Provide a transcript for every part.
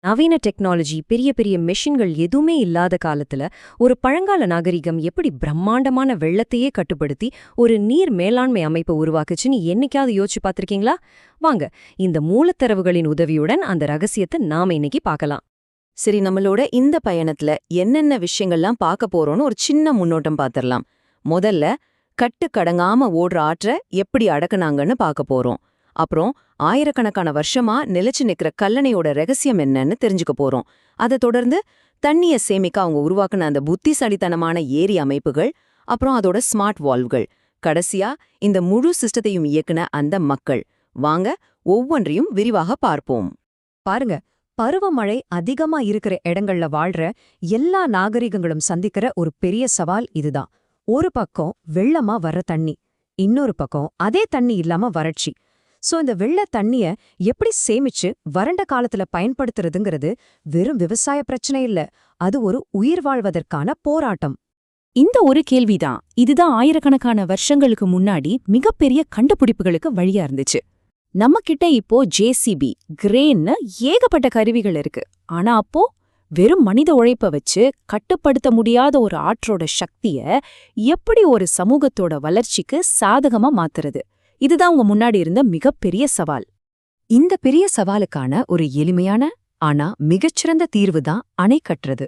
நவீன டெக்னாலஜி பெரிய பெரிய மெஷின்கள் எதுவுமே இல்லாத காலத்துல ஒரு பழங்கால நாகரிகம் எப்படி பிரம்மாண்டமான வெள்ளத்தையே கட்டுப்படுத்தி ஒரு நீர் மேலாண்மை அமைப்பை உருவாக்குச்சுன்னு என்னைக்காவது யோசிச்சு பார்த்திருக்கீங்களா? வாங்க, இந்த மூலத்தரவுகளின் உதவியுடன் அந்த ரகசியத்தை நாம இன்னைக்கு பார்க்கலாம். சரி, நம்மளோட இந்த பயணத்துல என்னென்ன விஷயங்கள்லாம் பார்க்க போறோம்னு ஒரு சின்ன முன்னோட்டம் பார்த்திடலாம். முதல்ல கட்டுக்கடங்காம ஓடுற ஆற்றை எப்படி அடக்குனாங்கன்னு பார்க்க போறோம். அப்புறம் ஆயிரக்கணக்கான வருஷமா நிலைச்சு நிக்கிற கல்லணையோட ரகசியம் என்னன்னு தெரிஞ்சுக்க போறோம். அதை தொடர்ந்து தண்ணிய சேமிக்க அவங்க உருவாக்குன அந்த புத்திசாலித்தனமான ஏரி அமைப்புகள், அப்புறம் அதோட ஸ்மார்ட் வால்வ்கள், கடைசியா இந்த முழு சிஸ்டத்தையும் இயக்குன அந்த மக்கள். வாங்க, ஒவ்வொன்றையும் விரிவாக பார்ப்போம். பாருங்க, பருவமழை அதிகமா இருக்கிற இடங்கள்ல வாழ்ற எல்லா நாகரிகங்களும் சந்திக்கிற ஒரு பெரிய சவால் இதுதான். ஒரு பக்கம் வெள்ளமா வர்ற தண்ணி, இன்னொரு பக்கம் அதே தண்ணி இல்லாம வறட்சி. சோ இந்த வெள்ள தண்ணிய எப்படி சேமிச்சு வறண்ட காலத்துல பயன்படுத்துறதுங்கிறது வெறும் விவசாய பிரச்சனை இல்ல, அது ஒரு உயிர் வாழ்வதற்கான போராட்டம். இந்த ஒரு கேள்விதான், இதுதான் ஆயிரக்கணக்கான வருஷங்களுக்கு முன்னாடி மிகப்பெரிய கண்டுபிடிப்புகளுக்கு வழியா இருந்துச்சு. நம்ம கிட்ட இப்போ ஜேசிபி, கிரேன்னு ஏகப்பட்ட கருவிகள் இருக்கு. ஆனா அப்போ வெறும் மனித உழைப்ப வச்சு கட்டுப்படுத்த முடியாத ஒரு ஆற்றோட சக்திய எப்படி ஒரு சமூகத்தோட வளர்ச்சிக்கு சாதகமா மாத்துறது, இதுதான் உங்க முன்னாடி இருந்த மிகப்பெரிய சவால். இந்த பெரிய சவாலுக்கான ஒரு எளிமையான ஆனா மிகச்சிறந்த தீர்வு தான் அணை கட்டுறது.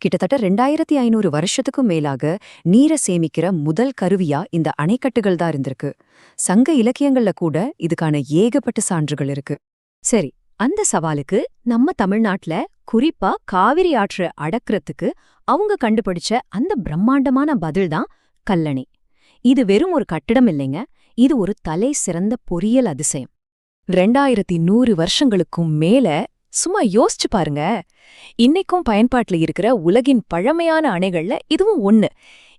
கிட்டத்தட்ட 2500 வருஷத்துக்கும் மேலாக நீரை சேமிக்கிற முதல் கருவியா இந்த அணைக்கட்டுகள் தான் இருந்திருக்கு. சங்க இலக்கியங்கள்ல கூட இதுக்கான ஏகப்பட்ட சான்றுகள் இருக்கு. சரி, அந்த சவாலுக்கு நம்ம தமிழ்நாட்டுல குறிப்பா காவிரி ஆற்று அடக்கிறதுக்கு அவங்க கண்டுபிடிச்ச அந்த பிரம்மாண்டமான பதில்தான் கல்லணை. இது வெறும் ஒரு கட்டிடம் இல்லைங்க, இது ஒரு தலை சிறந்த பொறியியல் அதிசயம். 2100 வருஷங்களுக்கும் மேல சும்மா யோசிச்சு பாருங்க. இன்னைக்கும் பயன்பாட்டுல இருக்கிற உலகின் பழமையான அணைகள்ல இதுவும் ஒண்ணு.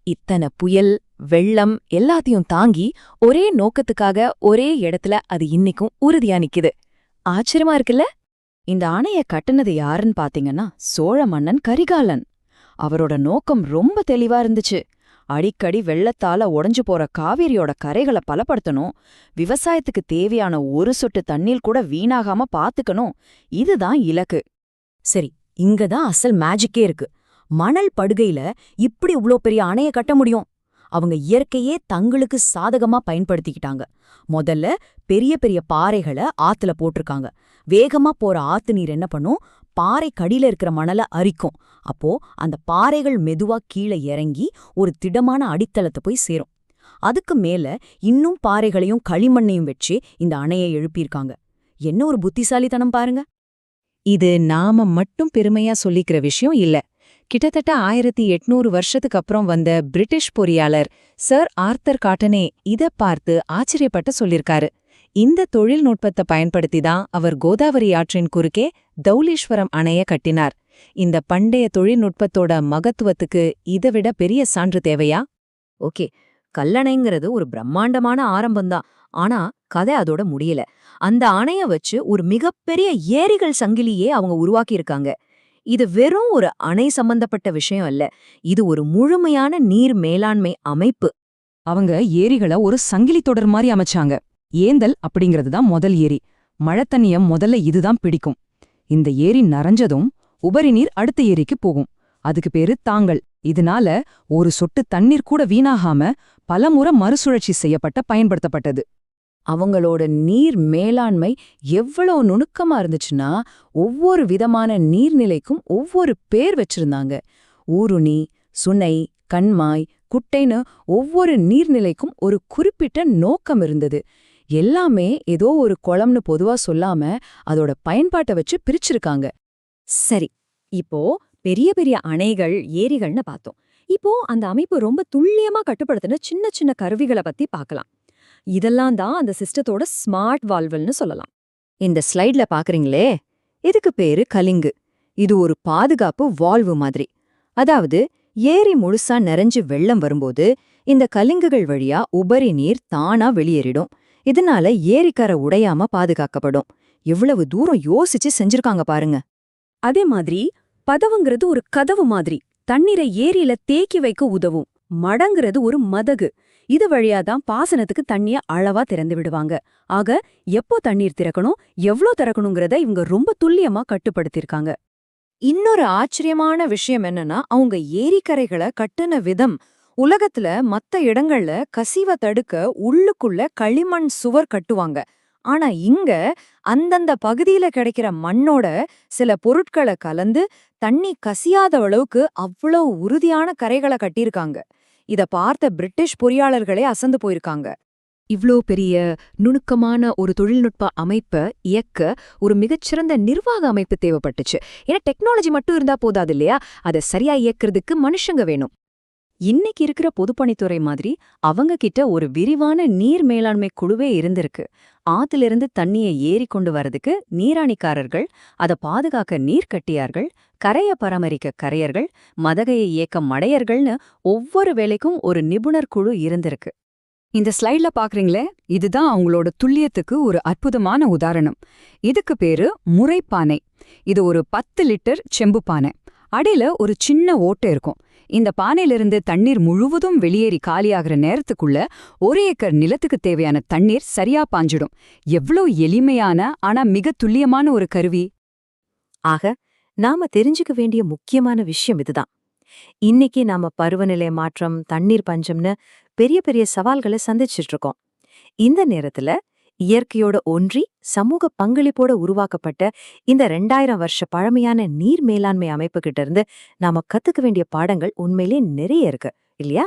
இத்தனை புயல், வெள்ளம் எல்லாத்தையும் தாங்கி ஒரே நோக்கத்துக்காக ஒரே இடத்துல அது இன்னைக்கும் உறுதியா நிக்குது. ஆச்சரியமா இருக்குல்ல? இந்த அணைய கட்டுனது யாருன்னு பாத்தீங்கன்னா சோழ மன்னன் கரிகாலன். அவரோட நோக்கம் ரொம்ப தெளிவா இருந்துச்சு. அடிக்கடி வெள்ளத்தால உடைஞ்சு போற காவிரியோட கரைகளை பலப்படுத்தணும், விவசாயத்துக்கு தேவையான ஒரு சொட்டு தண்ணீர் கூட வீணாகாம பாத்துக்கணும். இதுதான் இலக்கு. சரி, இங்கதான் அசல் மேஜிக்கே இருக்கு. மணல் படுகையில இப்படி இவ்ளோ பெரிய அணைய கட்ட முடியும்? அவங்க இயற்கையே தங்களுக்கு சாதகமா பயன்படுத்திக்கிட்டாங்க. முதல்ல பெரிய பெரிய பாறைகளை ஆத்துல போட்டிருக்காங்க. வேகமா போற ஆத்து நீர் என்ன பண்ணும், பாறை கடியில இருக்கிற மணலை அரிக்கும். அப்போ அந்த பாறைகள் மெதுவா கீழே இறங்கி ஒரு திடமான அடித்தளத்தை போய் சேரும். அதுக்கு மேல இன்னும் பாறைகளையும் களிமண்ணையும் வச்சு இந்த அணையை எழுப்பியிருக்காங்க. என்ன ஒரு புத்திசாலித்தனம் பாருங்க. இது நாம மட்டும் பெருமையா சொல்லிக்கிற விஷயம் இல்ல. கிட்டத்தட்ட 1800 வருஷத்துக்கு அப்புறம் வந்த பிரிட்டிஷ் பொறியாளர் சர் ஆர்த்தர் காட்டனே இத பார்த்து ஆச்சரியப்பட்டு சொல்லிருக்காரு. இந்த தொழில்நுட்பத்தை பயன்படுத்தி தான் அவர் கோதாவரி ஆற்றின் குறுக்கே தௌலீஸ்வரம் அணைய கட்டினார். இந்த பண்டைய தொழில்நுட்பத்தோட மகத்துவத்துக்கு இதைவிட பெரிய சான்று தேவையா? ஓகே, கல்லணைங்கிறது ஒரு பிரம்மாண்டமான ஆரம்பம்தான். ஆனா கதை அதோட முடியல. அந்த அணைய வச்சு ஒரு மிகப்பெரிய ஏரிகள் சங்கிலியே அவங்க உருவாக்கியிருக்காங்க. இது வெறும் ஒரு அணை சம்பந்தப்பட்ட விஷயம் அல்ல, இது ஒரு முழுமையான நீர் மேலாண்மை அமைப்பு. அவங்க ஏரிகளை ஒரு சங்கிலி தொடர் மாதிரி அமைச்சாங்க. ஏந்தல் அப்படிங்கிறது தான் முதல் ஏரி. மழை தண்ணிய முதல்ல இதுதான் பிடிக்கும். இந்த ஏரி நனைஞ்சதும் உபரி நீர் அடுத்த ஏரிக்கு போகும். அதுக்கு பேரு தாங்கல். இதனால ஒரு சொட்டு தண்ணீர் கூட வீணாகாம பலமுறை மறுசுழற்சி செய்யப்பட்ட பயன்படுத்தப்பட்டது. அவங்களோட நீர் மேலாண்மை எவ்வளவு நுணுக்கமா இருந்துச்சுன்னா, ஒவ்வொரு விதமான நீர்நிலைக்கும் ஒவ்வொரு பேர் வச்சிருந்தாங்க. ஊருணி, சுனை, கண்மாய், குட்டைன்னு ஒவ்வொரு நீர்நிலைக்கும் ஒரு குறிப்பிட்ட நோக்கம் இருந்தது. எல்லாமே ஏதோ ஒரு குளம்னு பொதுவா சொல்லாம அதோட பயன்பாட்டை வச்சு பிரிச்சிருக்காங்க. சரி, இப்போ பெரிய பெரிய அணைகள், ஏரிகள்னு பார்த்தோம். இப்போ அந்த அமைப்பு ரொம்ப துல்லியமா கட்டுப்படுத்தின சின்ன சின்ன கருவிகளை பத்தி பார்க்கலாம். இதெல்லாம் தான் அந்த சிஸ்டத்தோட ஸ்மார்ட் வால்வல்னு சொல்லலாம். இந்த ஸ்லைட்ல பாக்குறீங்களே, இதுக்கு பேரு கலிங்கு. இது ஒரு பாதுகாப்பு வால்வு மாதிரி. அதாவது ஏரி முழுசா நிறைஞ்சு வெள்ளம் வரும்போது இந்த கலிங்குகள் வழியா உபரி நீர் தானா வெளியேறிடும். இதனால ஏரிக்கரை உடையாம பாதுகாக்கப்படும். எவ்வளவு தூரம் யோசிச்சு செஞ்சிருக்காங்க பாருங்க. அதே மாதிரி பதவுங்கிறது ஒரு கதவு மாதிரி, தண்ணீரை ஏரியில தேக்கி வைக்க உதவும். மடங்கிறது ஒரு மதகு, இது வழியா தான் பாசனத்துக்கு தண்ணிய அளவா திறந்து விடுவாங்க. ஆக எப்போ தண்ணீர் திறக்கணும், எவ்ளோ திறக்கணுங்கிறத இவங்க ரொம்ப துல்லியமா கட்டுப்படுத்திருக்காங்க. இன்னொரு ஆச்சரியமான விஷயம் என்னன்னா அவங்க ஏரிக்கரைகளை கட்டுன விதம். உலகத்துல மத்த இடங்கள்ல கசிவ தடுக்க உள்ளுக்குள்ள களிமண் சுவர் கட்டுவாங்க. ஆனா இங்க அந்தந்த பகுதியில கிடைக்கிற மண்ணோட சில பொருட்களை கலந்து தண்ணி கசியாத அளவுக்கு அவ்வளவு உறுதியான கரைகளை கட்டியிருக்காங்க. இத பார்த்த பிரிட்டிஷ் பொறியாளர்களே அசந்து போயிருக்காங்க. இவ்ளோ பெரிய நுணுக்கமான ஒரு தொழில்நுட்ப அமைப்பை இயக்க ஒரு மிகச்சிறந்த நிர்வாக அமைப்பு தேவைப்பட்டுச்சு. ஏன்னா டெக்னாலஜி மட்டும் இருந்தா போதாது இல்லையா, அதை சரியா இயக்குறதுக்கு மனுஷங்க வேணும். இன்னைக்கு இருக்கிற பொதுப்பணித்துறை மாதிரி அவங்க கிட்ட ஒரு விரிவான நீர் மேலாண்மை குழுவே இருந்திருக்கு. ஆத்திலிருந்து தண்ணியை ஏறி கொண்டு வரதுக்கு நீராணிக்காரர்கள், அதை பாதுகாக்க நீர்க்கட்டியார்கள், கரையை பராமரிக்க கரையர்கள், மதகையை இயக்க மடையர்கள்னு ஒவ்வொரு வேலைக்கும் ஒரு நிபுணர் குழு இருந்திருக்கு. இந்த ஸ்லைட்ல பாக்குறீங்களே, இதுதான் அவங்களோட துல்லியத்துக்கு ஒரு அற்புதமான உதாரணம். இதுக்கு பேரு முறைப்பானை. இது ஒரு 10 லிட்டர் செம்பு பானை. அடியில ஒரு சின்ன ஓட்டை இருக்கும். இந்த பானையிலிருந்து தண்ணீர் முழுவதும் வெளியேறி காலியாகிற நேரத்துக்குள்ள 1 ஏக்கர் நிலத்துக்கு தேவையான தண்ணீர் சரியா பாஞ்சிடும். எவ்ளோ எளிமையான ஆனா மிக துல்லியமான ஒரு கருவி. ஆக நாம தெரிஞ்சுக்க வேண்டிய முக்கியமான விஷயம் இதுதான். இன்னைக்கு நாம பருவநிலை மாற்றம், தண்ணீர் பஞ்சம்னு பெரிய பெரிய சவால்களை சந்திச்சிட்டு இருக்கோம். இந்த நேரத்துல இயற்கையோட ஒன்றி சமூக பங்களிப்போட உருவாக்கப்பட்ட இந்த 2000 வருஷ பழமையான நீர் மேலாண்மை அமைப்பு கிட்ட இருந்து நாம கத்துக்க வேண்டிய பாடங்கள் உண்மையிலே நிறைய இருக்கு இல்லையா?